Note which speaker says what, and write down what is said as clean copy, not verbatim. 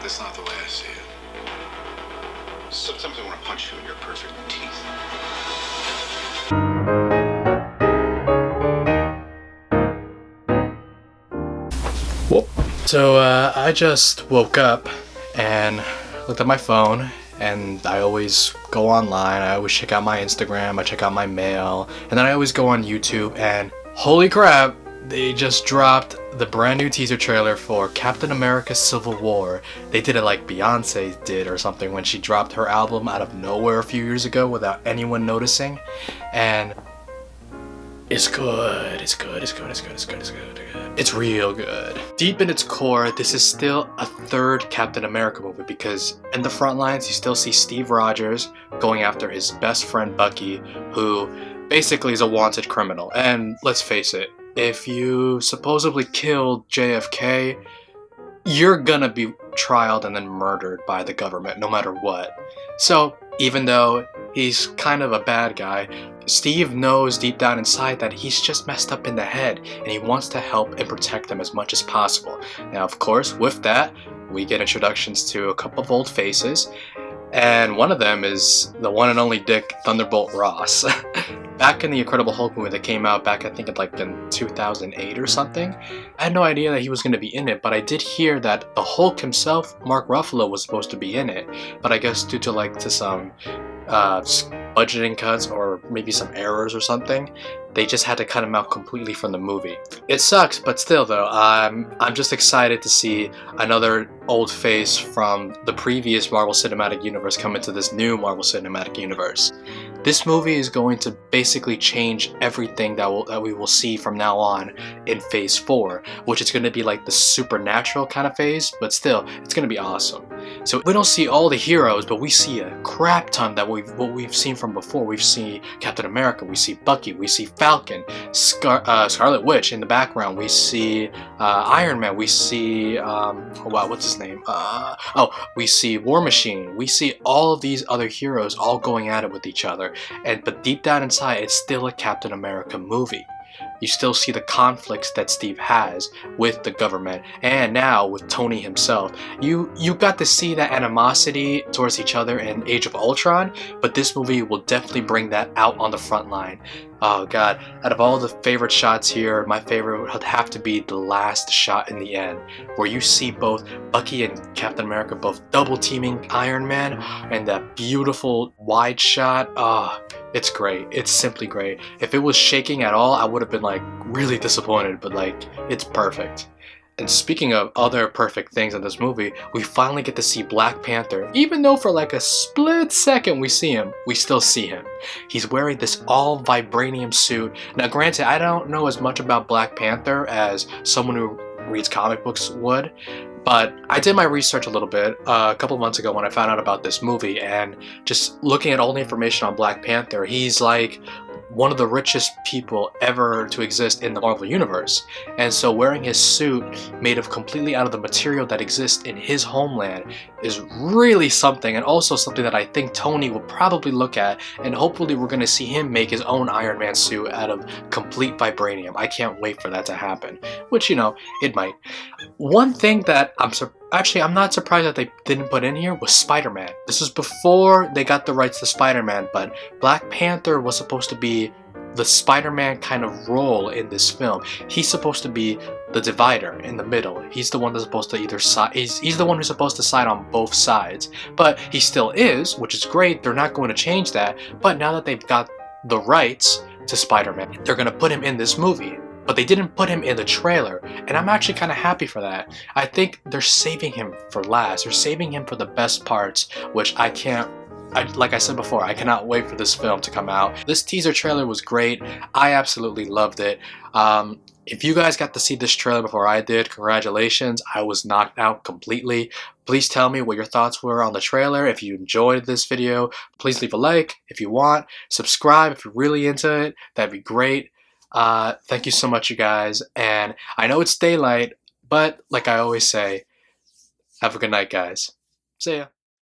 Speaker 1: That's not the way I see it. Sometimes I want to punch you in your perfect teeth.
Speaker 2: Whoop. So I just woke up and looked at my phone, and I always go online. I always check out my Instagram, I check out my mail, and then I always go on YouTube, and holy crap, they just dropped the brand new teaser trailer for Captain America Civil War. They did it like Beyonce did or something when she dropped her album out of nowhere a few years ago without anyone noticing. And it's good. It's real good. Deep in its core, this is still a third Captain America movie because in the front lines, you still see Steve Rogers going after his best friend Bucky, who basically is a wanted criminal. And let's face it, if you supposedly killed JFK, you're gonna be trialed and then murdered by the government no matter what. So even though he's kind of a bad guy, Steve knows deep down inside that he's just messed up in the head and he wants to help and protect them as much as possible. Now, of course, with that, we get introductions to a couple of old faces, and one of them is the one and only Dick Thunderbolt Ross. Back in the Incredible Hulk movie that came out back, I think in 2008 or something, I had no idea that he was going to be in it, but I did hear that the Hulk himself, Mark Ruffalo, was supposed to be in it, but I guess due to some budgeting cuts or maybe some errors or something, they just had to cut him out completely from the movie. It sucks, but still though, I'm just excited to see another old face from the previous Marvel Cinematic Universe come into this new Marvel Cinematic Universe. This movie is going to basically change everything that we will see from now on in Phase 4, which is going to be like the supernatural kind of phase, but still, it's going to be awesome. So we don't see all the heroes, but we see a crap ton that we've seen from before. We've seen Captain America, we see Bucky, we see Falcon, Scarlet Witch in the background, we see Iron Man, we see what's his name? We see War Machine, we see all of these other heroes all going at it with each other. But deep down inside, it's still a Captain America movie. You still see the conflicts that Steve has with the government, and now with Tony himself. You got to see that animosity towards each other in Age of Ultron, but this movie will definitely bring that out on the front line. Oh god, out of all the favorite shots here, my favorite would have to be the last shot in the end, where you see both Bucky and Captain America both double teaming Iron Man, and that beautiful wide shot. It's great. It's simply great. If it was shaking at all, I would have been like really disappointed, but like it's perfect. And speaking of other perfect things in this movie, we finally get to see Black Panther. Even though for like a split second we see him, we still see him. He's wearing this all vibranium suit. Now granted, I don't know as much about Black Panther as someone who reads comic books would, but I did my research a little bit a couple months ago when I found out about this movie, and just looking at all the information on Black Panther, he's like one of the richest people ever to exist in the Marvel Universe. And so wearing his suit made of completely out of the material that exists in his homeland is really something, and also something that I think Tony will probably look at, and hopefully we're going to see him make his own Iron Man suit out of complete vibranium. I can't wait for that to happen, which, you know, it might. One thing that I'm not surprised that they didn't put in here was Spider-Man. This was before they got the rights to Spider-Man, but Black Panther was supposed to be the Spider-Man kind of role in this film. He's supposed to be the divider in the middle. He's the one that's supposed to either side. He's the one who's supposed to side on both sides. But he still is, which is great. They're not going to change that. But now that they've got the rights to Spider-Man, they're going to put him in this movie. But they didn't put him in the trailer, and I'm actually kind of happy for that. I think they're saving him for last. They're saving him for the best parts, which like I said before, I cannot wait for this film to come out. This teaser trailer was great. I absolutely loved it. If you guys got to see this trailer before I did, congratulations. I was knocked out completely. Please tell me what your thoughts were on the trailer. If you enjoyed this video, please leave a like if you want. Subscribe if you're really into it. That'd be great. Thank you so much, you guys. And I know it's daylight, but like I always say, have a good night, guys. See ya.